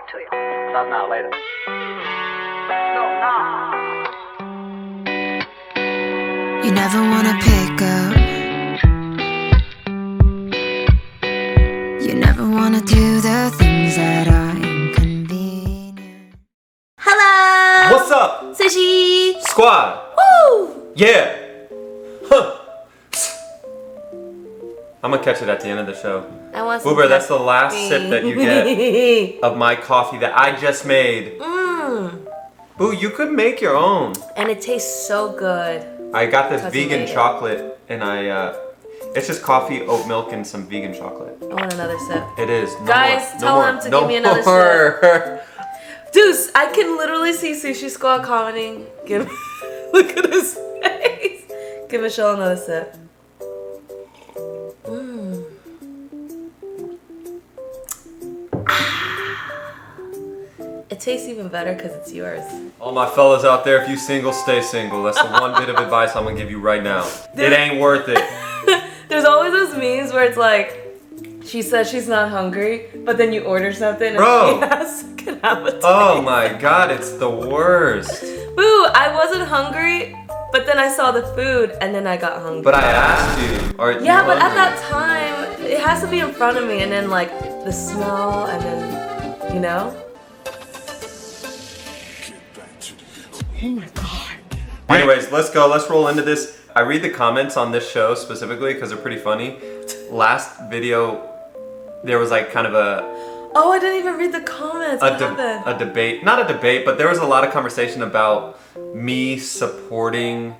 talk to you. Not now, later. No, now. You never wanna pick up. You never wanna do the things that are inconvenient. Hello! What's up? Sushi! Squad! Woo! Yeah! Huh! I'm gonna catch it at the end of the show. I want some Uber, that's the last coffee. sip that you get of my coffee that I just made. Boo, you could make your own. And it tastes so good. I got this Because you vegan made it. chocolate and it's just coffee, oat milk, and some vegan chocolate. I want another sip. It is. No Guys, more. tell No them more. to No give me another more. Deuce, I can literally see Sushi Squad commenting. Look at his face. Give Michelle another sip. It tastes even better because it's yours. All my fellas out there, if you single, stay single. That's the one bit of advice I'm gonna give you right now. It ain't worth it. There's always those memes where it's like, she says she's not hungry, but then you order something and Bro. she has an appetite. Oh my god, it's the worst. Boo, I wasn't hungry, but then I saw the food and then I got hungry. But I asked you. Are Yeah, you but at hungry? that time, it has to be in front of me and then like the smell and then, you know? Anyways, let's go. Let's roll into this. I read the comments on this show specifically because they're pretty funny. Last video, there was like kind of Oh, I didn't even read the comments. What happened? a debate. Not a debate, but there was a lot of conversation about me supporting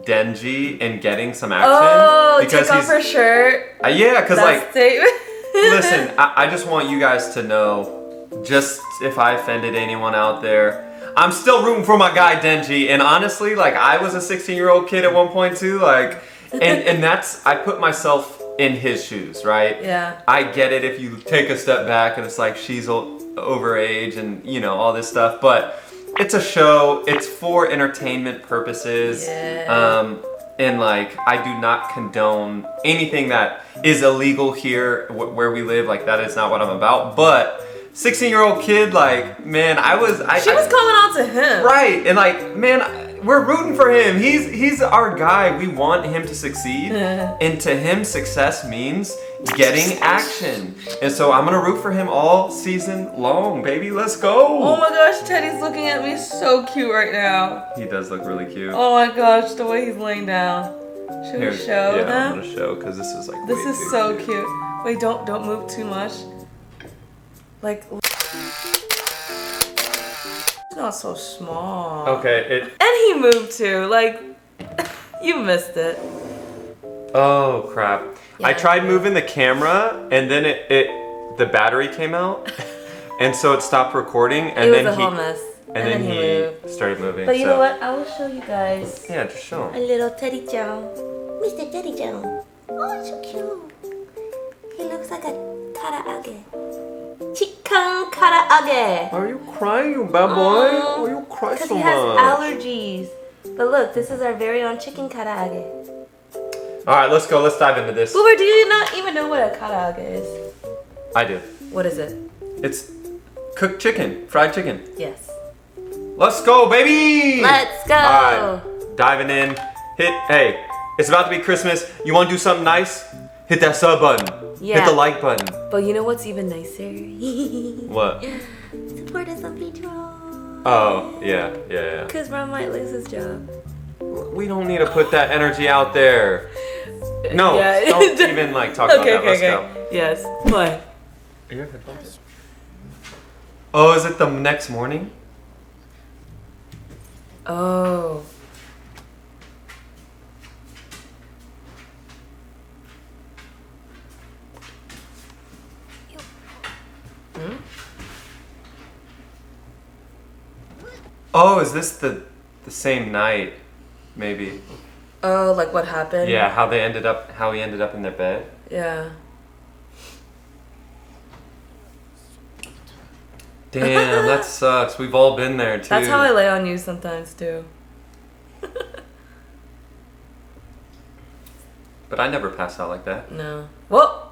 Denji and getting some action. Oh, take off her shirt. Yeah, because That like, statement. listen, I just want you guys to know, just if I offended anyone out there, I'm still rooting for my guy Denji, and honestly, like I was a 16-year-old kid at one point too, like, and that's, I put myself in his shoes, right? Yeah. I get it if you take a step back and it's like she's over age and you know all this stuff, but it's a show. It's for entertainment purposes. Yeah. And like I do not condone anything that is illegal here where we live. Like that is not what I'm about. But 16-year-old kid, like, man, She was coming on to him. right, and like, man, we're rooting for him. He's our guy. We want him to succeed, and to him, success means getting action. And so I'm gonna root for him all season long, baby. Let's go. Oh my gosh, Teddy's looking at me so cute right now. He does look really cute. Oh my gosh, the way he's laying down. Should we show yeah, them? I'm gonna show because this is like. This way is too so cute. Wait, don't move too much. Like, it's not so small. Okay. And he moved too. Like, you missed it. Oh crap! I Yeah. tried moving the camera and then the battery came out, and so it stopped recording. And It was then a whole mess. And then he he moved. started moving. But you so. know what? I will show you guys Yeah, just show a him. little Teddy Joe. Mr. Teddy Joe. Oh, so cute. He looks like a karaage. Chicken karaage. Are you crying, you bad boy? Why you cry Because so he has much? allergies. But look, this is our very own chicken karaage. All right, let's go. Let's dive into this. Boober, do you not even know what a karaage is? I do. What is it? It's cooked chicken, fried chicken. Yes. Let's go, baby! Let's go. All right, diving in. Hey, it's about to be Christmas. You want to do something nice? Hit that sub button. Yeah. Hit the like button. But you know what's even nicer? What? Support us on Patreon. Oh, yeah. Because Ron might lose his job. We don't need to put that energy out there. No, Yeah. don't even like talk about that. Let's go. Yes. What? Are your headphones? Oh, is it the next morning? Oh. Oh, is this the same night? Maybe. Oh, like what happened? Yeah, how he ended up in their bed. Yeah. Damn, that sucks. We've all been there too. That's how I lay on you sometimes too. But I never pass out like that. No. Whoa!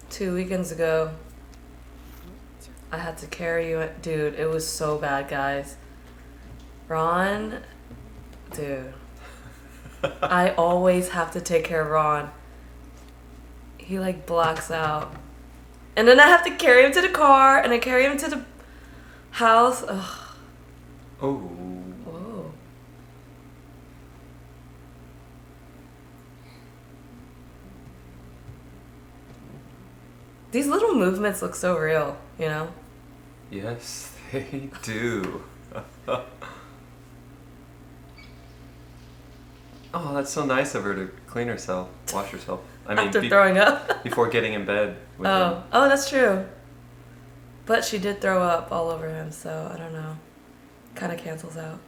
2 weekends ago. I had to carry you. Dude, it was so bad, guys. Ron, dude. I always have to take care of Ron. He like blacks out. And then I have to carry him to the car and I carry him to the house. Ugh. Oh. Whoa. These little movements look so real, you know? Yes, they do. Oh, that's so nice of her to clean herself, wash herself. I mean, After throwing up. before getting in bed with Oh, him. oh, that's true. But she did throw up all over him, so I don't know. Kind of cancels out.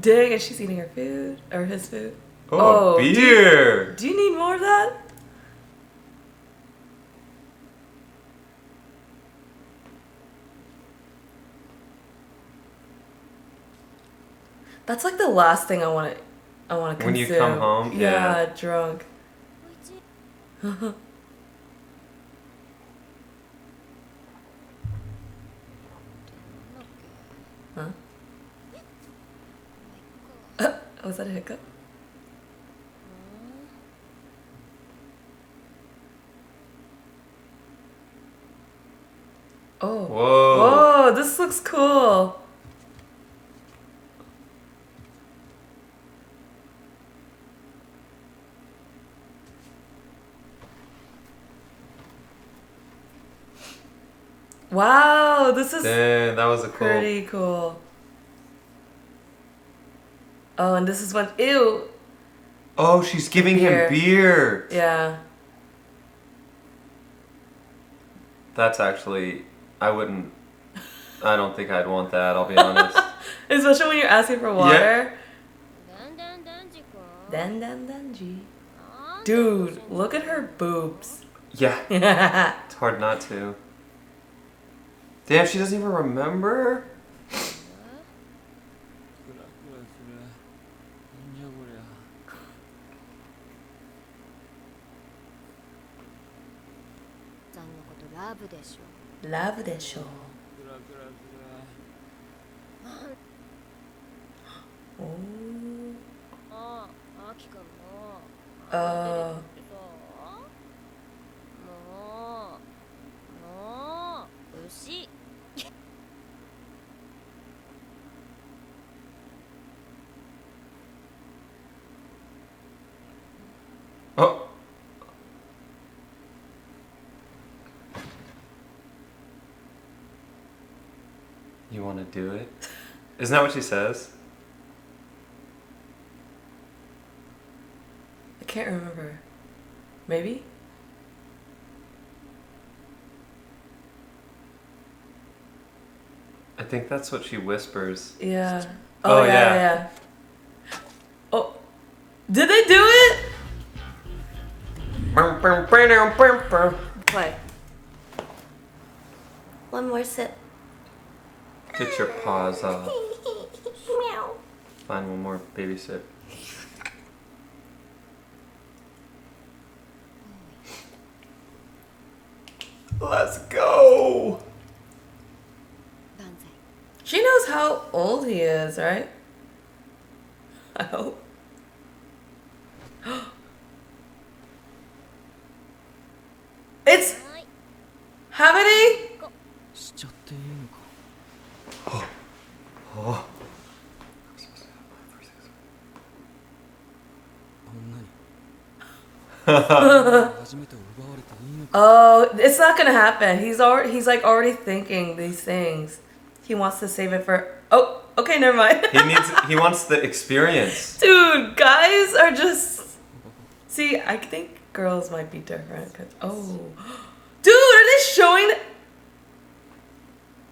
Dang, and she's eating her food or his food. Oh, beer! Do you need more of that? That's like the last thing I want to consume. When you come home? Yeah, Yeah. drunk. Huh? Was that a hiccup? Oh. Whoa. Whoa, this looks cool. Wow, this is Damn, that was a cool. pretty cool. Oh, and this is when, ew. Oh, she's giving Beer. him beer. Yeah. That's actually, I don't think I'd want that, I'll be honest. Especially when you're asking for water. Yeah. Danji. Dude, look at her boobs. Yeah, it's hard not to. Damn, she doesn't even remember? Love this show. Oh. Oh. You want to do it? Isn't that what she says? I can't remember. Maybe? I think that's what she whispers. Yeah. Oh, yeah, yeah. yeah. Oh. Did they do it? Play. One more sip. Get your paws off. Meow. Find one more baby sip. Let's go! She knows how old he is, right? I hope. It's happening? しちゃっていいのか Oh. こんなに初めて奪われていいのか Oh, it's not gonna happen. He's like already thinking these things. He wants to save it for. Oh, okay, never mind. He wants the experience. Dude, guys are just. See, I think girls might be different. Oh, dude, are they showing?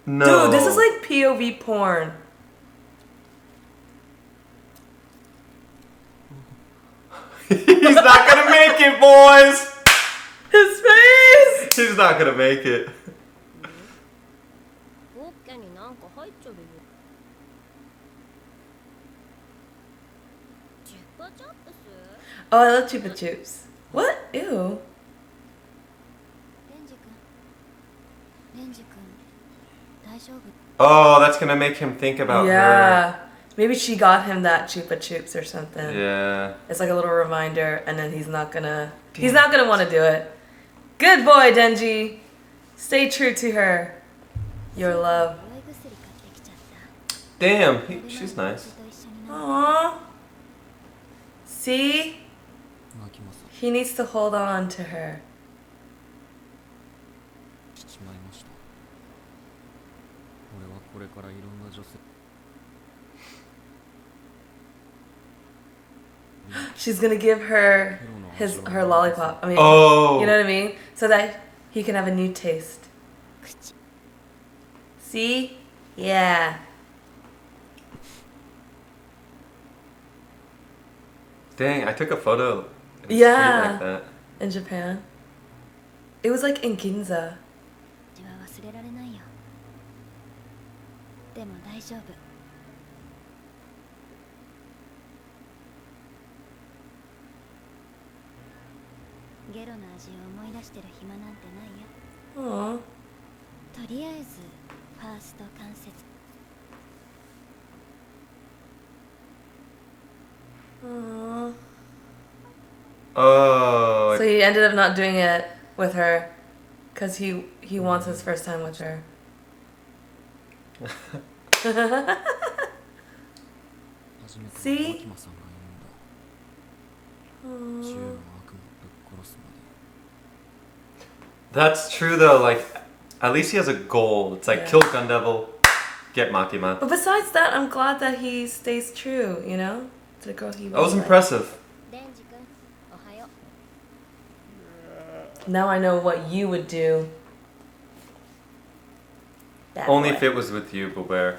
No. Dude, this is like POV porn. He's not gonna make it, boys! His face. He's not gonna make it. ポッケになんか入っちゃるよ。チュッパチャップス？ Oh, I love Chupa Chups. What? Ew. レンジ君、Oh, that's gonna make him think about Yeah. Maybe she got him that Chupa Chups or something. her. Yeah. It's like a little reminder, and then he's not gonna want to do it. Good boy, Denji. Stay true to her. Your love. Damn, she's nice. Aww. See? マキマさん He needs to hold on to her. しちまいました。俺はこれからいろんな女性 She's gonna give her her lollipop. I mean, Oh. you know what I mean? So that he can have a new taste. See? Yeah. Dang, I took a photo. in the street Yeah. Like that. In Japan. It was like in Ginza. 味は忘れられないよ。でも大丈夫。ゲロの味を思い出してる暇なんてないよ。 Aww. とりあえずファースト関節。 Aww. Oh. So he ended up not doing it with her because he wants his first time with her. 初めて See? マキマさんが呼んだ銃の悪魔をぶっ殺すまで That's true though. Like, at least he has a goal. It's like Yeah. kill Gundevil, get Makima. But besides that, I'm glad that he stays true, you know? To the girl he That was like. impressive. デンジ君、おはよう。 Now I know what you would do. Bad Only boy. if it was with you, Boubert.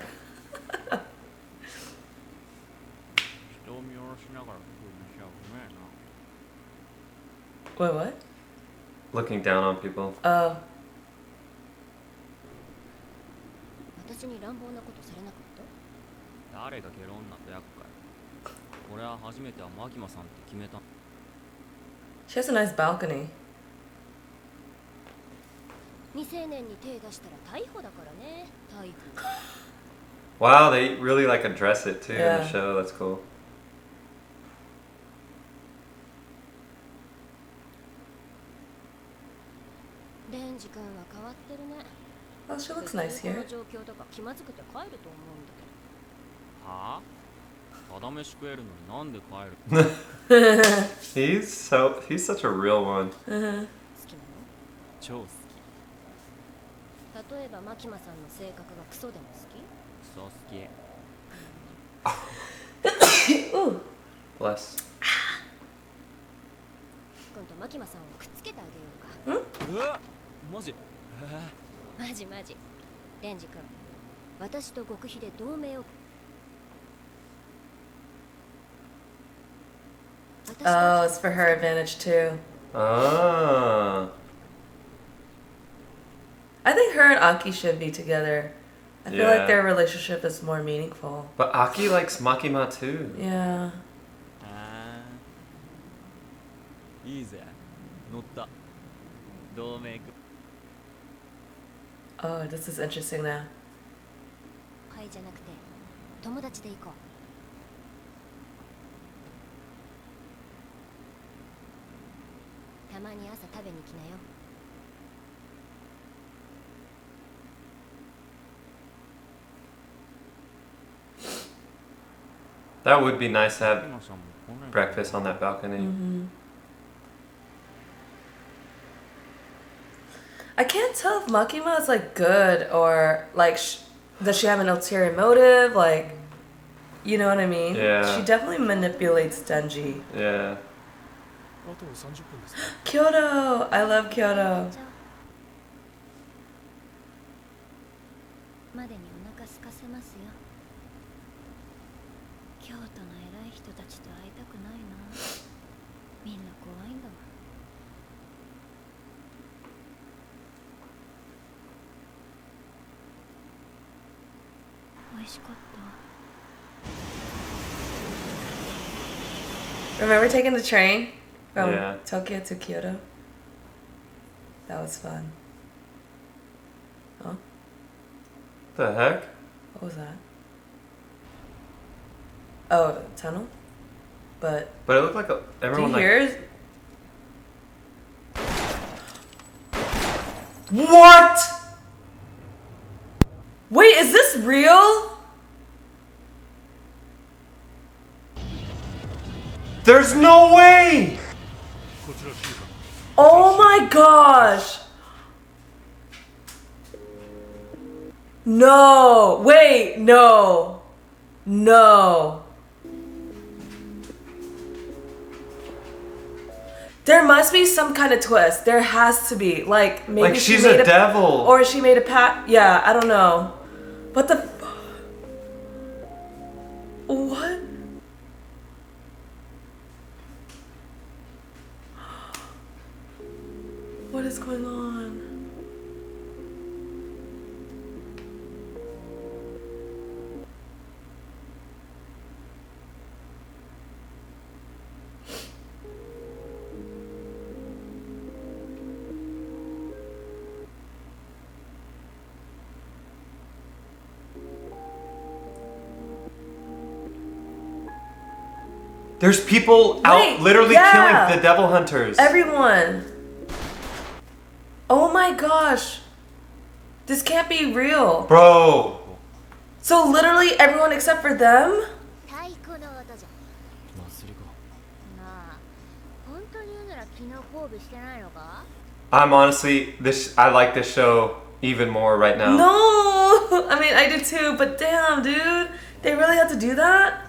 人を見下ろしながら食う飯はうめえな Wait, what? Looking down on people. Oh. 私に乱暴なことされなかった？誰がゲロ女と厄介俺は初めてはマキマさんって決めた She has a nice balcony. 未成年に手出したら逮捕だからね。逮捕。 Wow, they really like address it too in Yeah. the show. That's cool. デンジ君は変わってるね。 Oh, she looks nice この here. 状況とか気まずくて帰ると思うんだはあただ飯食えるのになんで帰る He's such a real one. けど。好きなの？超好き例えばマキマさんの性格がクソでも好き？クソ好き Ooh. Bless. 君とマキマさんをくっつけてあげようか。うわマジマジマジ。デンジ君、私と極秘で同盟を。Oh, it's for her advantage too. Ah. I think her and Aki should be together. I feel Yeah. like their relationship is more meaningful. But Aki likes Makima too. Yeah. あーいいぜ乗った同盟組 Oh, this is interesting now. はいじゃなくて友達で行こう。たまに朝食べに来なよ。 That would be nice to マ have キマさんも来ない breakfast on that balcony. Mm-hmm. I can't tell if Makima is like good or like does she have an ulterior motive? Like, you know what I mean? Yeah. She definitely manipulates Denji. Yeah. あと30分です Kyoto! I love Kyoto. じゃあまでにお腹空かせますよ。京都の偉い人たちと会いたくないな。みんな怖いんだもん。美味しかった。 Remember taking the train from Yeah. Tokyo to Kyoto? That was fun. Huh? The heck? What was that? Oh, tunnel? But It looked like everyone do you like. hear it? What? Wait, is this real? There's no way! Oh my gosh! No! Wait, no! No! There must be some kind of twist. There has to be. Like, maybe Like she she's made a devil. Or she made a pact. Yeah, I don't know. What the... What? What is going on? There's people Wait, out literally yeah. killing the devil hunters. Everyone. Oh my gosh. This can't be real. Bro. So literally everyone except for them? 太鼓の音じゃ。なあ、本当に言うなら昨日交尾してないのか？ I'm honestly I like this show even more right now. No. I mean, I did too, but damn, dude. They really had to do that?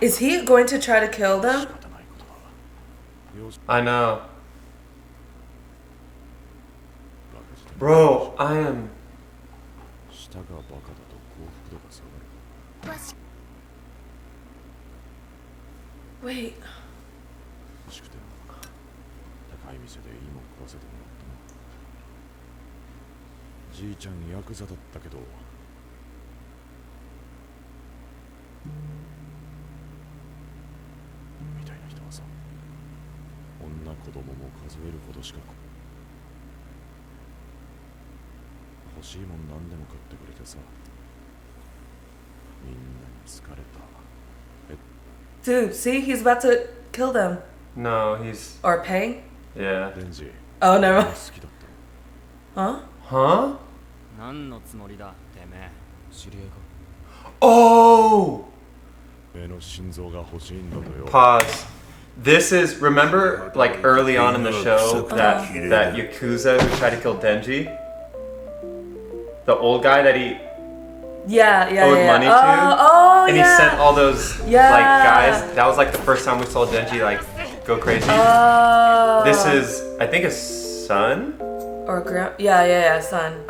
Is he going to try to kill them? I know. Bro, I am. Wait. じいちゃんヤクザだったけどみたいな人はさ女子供も数えるほどしか欲しいもん何でも買ってくれてさみんなに疲れた Dude, see? He's about to kill them. No, he's. Or pay? Yeah. デンジ Oh, never 好 mind. きだった Huh? Huh? 何のつもりだてめえ知り合いか Oh! 目の心臓が欲しいんだとよ Pause. This is, remember, like early on in the show, that Yakuza who tried to kill Denji? The old guy that he Yeah, yeah, owed yeah. money to? Oh, And yeah. he sent all those, Yeah. like, guys. That was like the first time we saw Denji, like, go crazy. Oh. This is, I think, his son? Or yeah, son.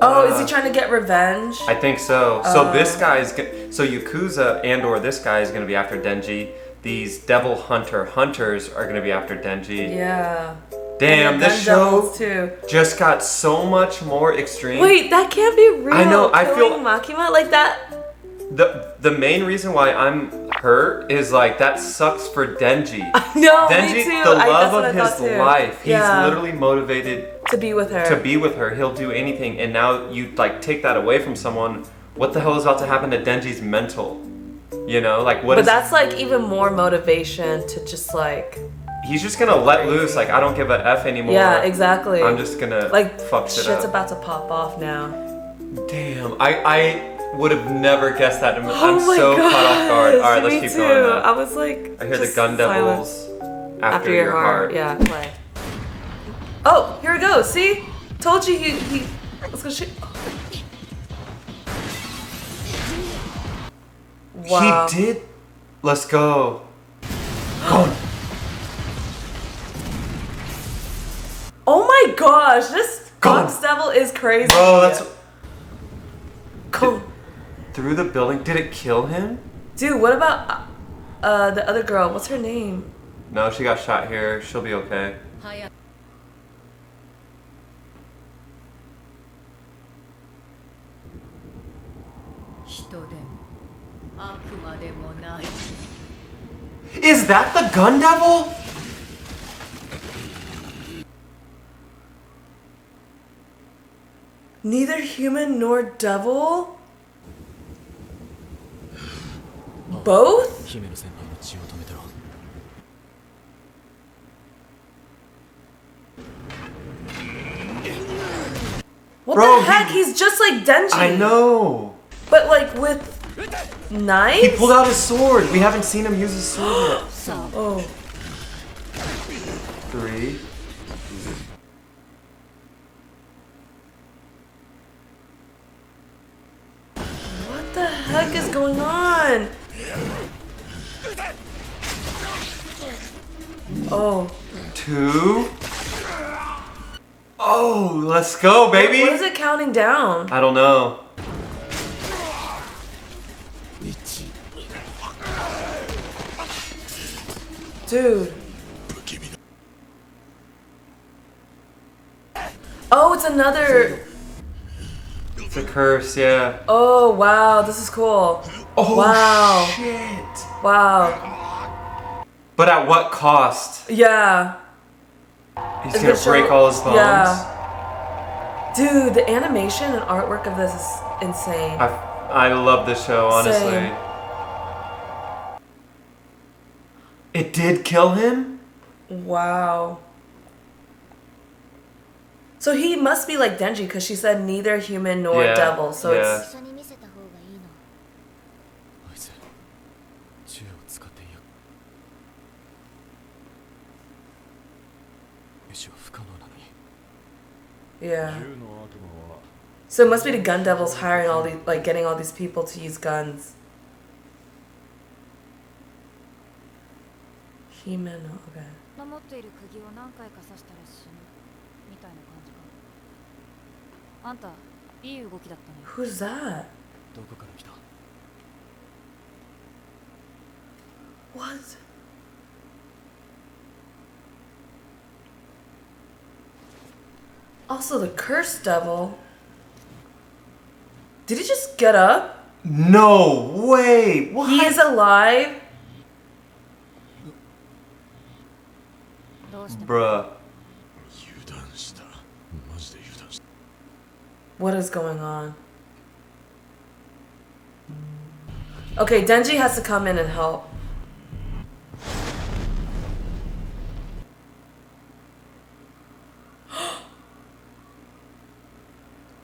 Oh, is he trying to get revenge? I think so. So this guy is so Yakuza and or this guy is gonna be after Denji. These devil hunters are gonna be after Denji. Yeah. Damn, And this gun show devils too. just got so much more extreme. Wait, that can't be real. I know, I feel- Killing Makima like that. The main reason why I'm hurt is like that sucks for Denji. No, Denji, me too. the That's love what of I his thought too. life. He's Yeah. literally motivated To be with her. to be with her. He'll do anything, and now you like take that away from someone. What the hell is about to happen to Denji's mental? You know, like what But is? that's like even more motivation to just like. He's just gonna let loose. Like I don't give a f anymore. Yeah, exactly. I'm just gonna like fuck shit shit's up. about to pop off now. Damn, I would have never guessed that. I'm Oh my so caught off guard. gosh, All right, let's me keep too. going. Now. I was like. I hear the just gun silent. devils After your heart. Yeah, play. Oh, here it goes. See? Told you he let's go shoot. Wow. He did. Let's go. Go. Oh my gosh, this Gone. Fox Devil is crazy. Bro, that's Cool. through the building. Did it kill him? Dude, what about the other girl? What's her name? No, she got shot here. She'll be okay. Is that the gun devil? Neither human nor devil? Both? 姫の先輩の血を止めてろ。 What Bro, the heck? He's just like Denji. I know. But like with knives? He pulled out his sword. We haven't seen him use his sword yet. Oh. 3. What the heck is going on? Oh. 2. Oh, let's go, baby. What is it counting down? I don't know. Dude. Oh, it's another. It's a curse, yeah. Oh, wow. This is cool. Oh, Wow. shit. Wow. But at what cost? Yeah. He's It's gonna gonna show- break all his bones. Yeah. Dude, the animation and artwork of this is insane. I love this show, honestly. Same. It did kill him? Wow. So he must be like Denji because she said neither human nor Yeah, devil. So yeah. 一緒に見せた方がいいの。あいつ銃を使っていや意志は不可能なのに it's yeah. 銃の悪魔は So it must be the gun devils hiring all these, like getting all these people to use guns. Himeno, okay. 持っている釘を何回か刺したら死ぬみたいな感じか。あんたいい動きだったね。 Who's that? どこから来た What? Also, the cursed devil. Did he just get up? No way! What? He is alive? どうしても Bruh. 油断したマジで油断した What is going on? Okay, Denji has to come in and help.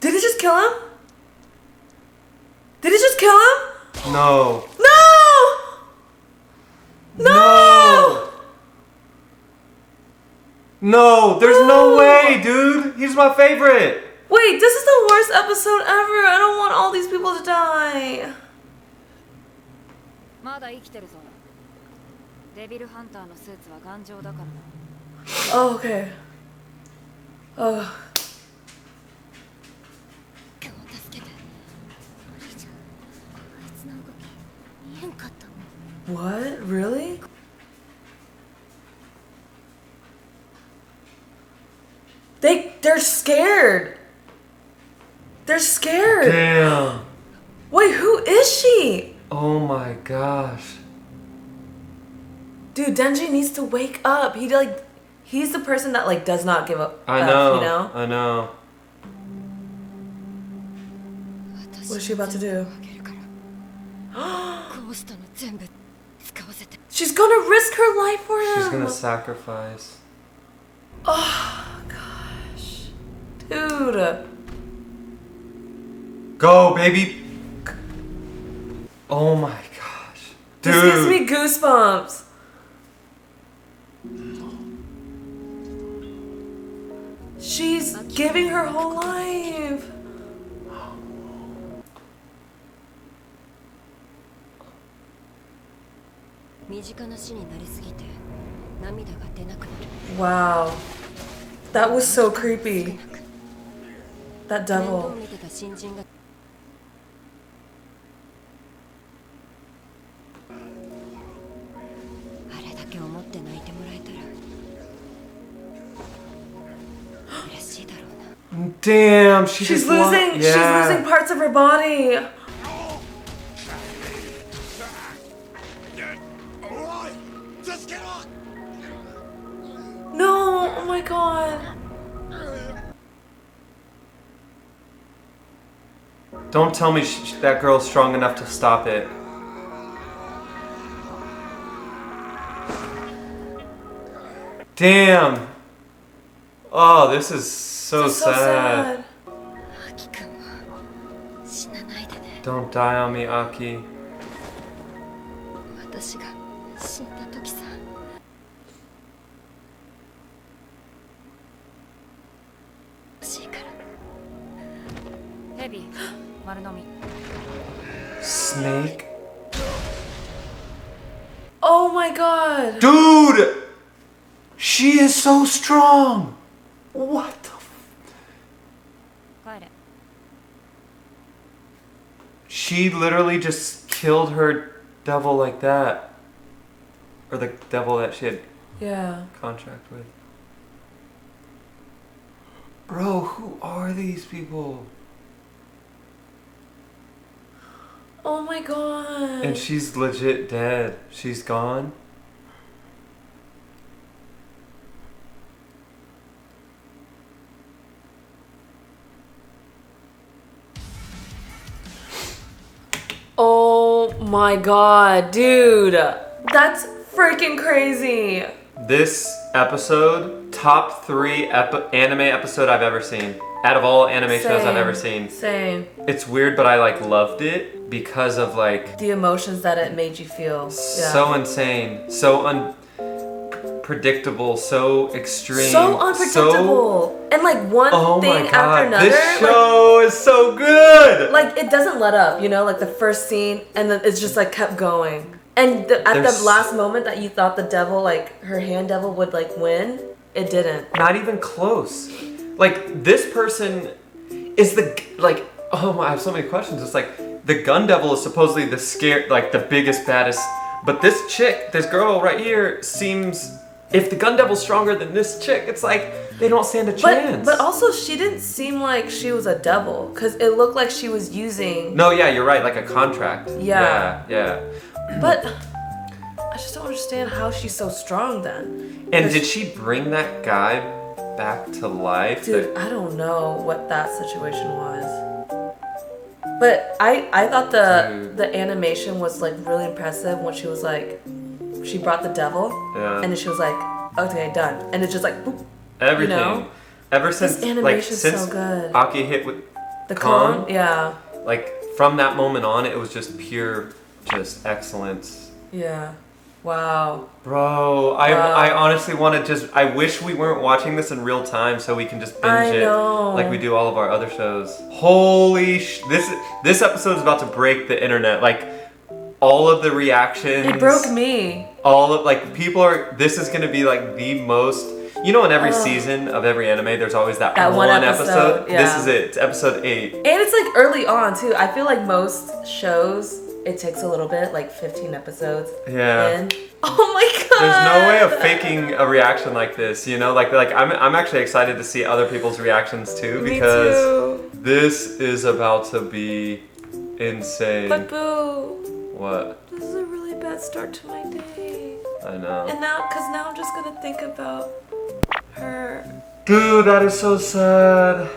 Did he just kill him? Did he just kill him? No. No! No! No, there's no way, dude. He's my favorite. Wait, this is the worst episode ever. I don't want all these people to die. まだ生きてるぞ。デビルハンターのスーツは頑丈だからな。 Oh, okay. Oh. 今日助けて。お兄ちゃん、あいつの動き見えんかったもん。 What? Really? They're scared. They're scared. Damn. Wait, who is she? Oh my gosh. Dude, Denji needs to wake up. He's the person that like does not give up. I know. You know? I know. What is she about to do? ゴーストの全部使わせて。 She's gonna risk her life for him. She's gonna sacrifice. Oh gosh, dude. Go, baby. Oh my gosh. Dude. This gives me goosebumps. She's giving her whole life. Wow. That was so creepy. That devil. Damn, She's losing parts of her body. No, oh my god. Don't tell me that girl's strong enough to stop it. Damn. Oh, this is so This is so sad. sad. アキ君は死なないでね。 Don't die on me, Aki. 私が死んだ時さ。欲しいから。ヘビ、丸飲み。 Snake? Oh my god. Dude! She is so strong! What the帰れ。 She literally just killed her devil like that. Or the devil that she had Yeah. contract with. Bro, who are these people? Oh my god. And she's legit dead. She's gone. Oh my god, dude. That's freaking crazy. This episode, top 3 anime episode I've ever seen. Out of all anime shows I've ever seen. Same. It's weird, but I like loved it because of like The emotions that it made you feel. Yeah. so insane, so unpredictable, so extreme, So unpredictable. And like one Oh thing my after god, another. this show is so good. Like it doesn't let up, you know, like the first scene and then it's just like kept going. And at There's- the last moment that you thought the devil, like her hand devil would like win, it didn't. Not even close. Like this person is the like. Oh my! I have so many questions. It's like the gun devil is supposedly the like the biggest, baddest. But this chick, this girl right here, seems. If the gun devil's stronger than this chick, it's like they don't stand a chance. But also she didn't seem like she was a devil because it looked like she was using. No, yeah, you're right. Like a contract. Yeah. Yeah. But I just don't understand how she's so strong then. And did she bring that guy back to life? Dude, I don't know what that situation was. But I thought the animation was like really impressive when she was like, she brought the devil, Yeah. and then she was like, okay, done, and it's just like, boop, Everything. you know? Ever since This like animation's since so good. Aki hit with The Kong? cone, yeah, like from that moment on, it was just pure, just excellence. yeah, wow. Bro, I Wow. I honestly want to just. I wish we weren't watching this in real time so we can just binge I it know. like we do all of our other shows. Holy this episode is about to break the internet. Like all of the reactions. It broke me. All of like people are. This is gonna be like the most. You know, in every season of every anime, there's always that one one episode, This yeah. is it. It's episode 8. And it's like early on too. I feel like most shows, it takes a little bit, like 15 episodes. Yeah. And oh my god. There's no way of faking a reaction like this, you know? Like I'm actually excited to see other people's reactions too Me because too. this is about to be insane. But boo, What? this is a really bad start to my day. I know. And now, cause now I'm just gonna think about her. Dude, that is so sad.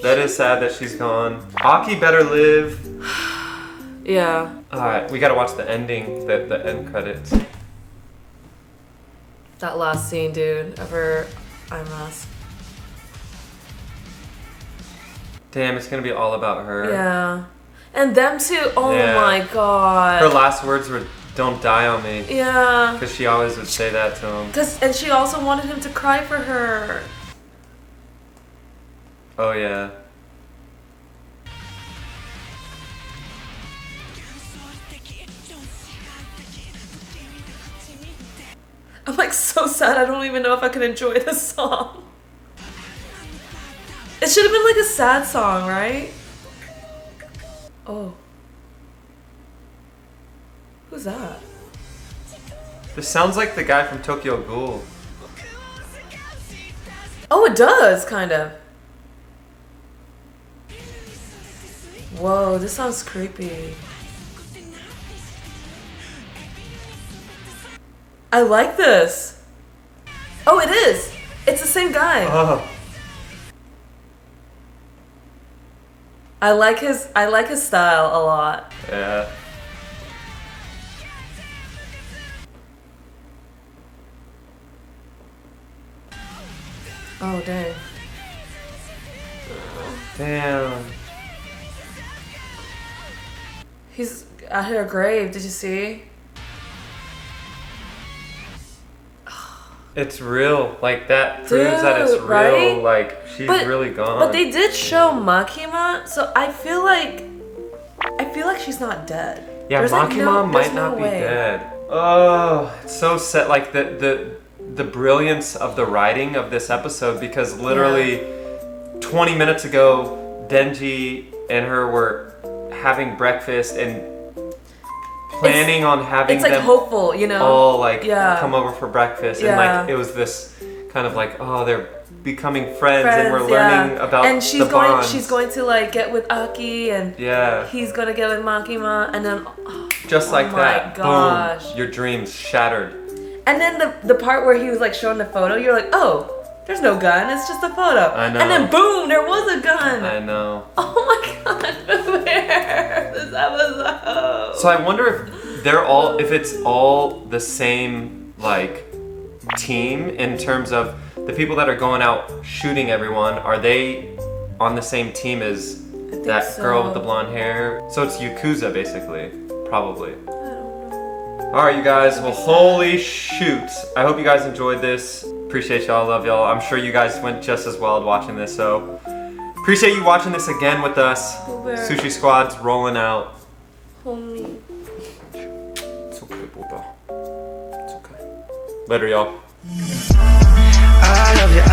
That is sad that she's gone. Aki better live. Yeah. Alright, we gotta watch the ending, the end credits. That last scene, dude, of her eye mask. Damn, it's gonna be all about her. Yeah. And them too. Oh Yeah. my god. Her last words were, "Don't die on me." Yeah. Because she always would say that to him. And she also wanted him to cry for her. Oh yeah. I'm like so sad. I don't even know if I can enjoy this song. It should have been like a sad song, right? Oh. Who's that? This sounds like the guy from Tokyo Ghoul. Oh, it does, kind of. Whoa, this sounds creepy. I like this. Oh, it is. It's the same guy. Oh. I like his style a lot. Yeah. Oh, dang. Damn. He's at her grave. Did you see? It's real. Like, that proves that it's real. Right? Like, she's really gone. But they did show Makima, so I feel like she's not dead. Yeah, There's Makima might not be way. dead. Oh, it's so sad. Like, the brilliance of the writing of this episode, because literally 20 minutes ago, Denji and her were having breakfast and planning on having It's like them hopeful, you know? all like come over for breakfast, and like it was this kind of like, oh, they're becoming friends and we're learning about and she's the bonds. she's going to like get with Aki, and he's gonna get with Makima, and then just like that, gosh. boom, your dreams shattered. And then the part where he was like showing the photo, you're like, oh, there's no gun, it's just a photo. I know. And then boom, there was a gun. I know. Oh my god, where this episode? So I wonder if it's all the same like team in terms of the people that are going out shooting everyone. Are they on the same team as that girl with the blonde hair? So it's Yakuza basically, probably. Alright, you guys, well, holy shoot. I hope you guys enjoyed this. Appreciate y'all, love y'all. I'm sure you guys went just as wild watching this, so appreciate you watching this again with us. Sushi Squad's rolling out. Homie. It's okay, Buddha. It's okay. Later, y'all. I love you.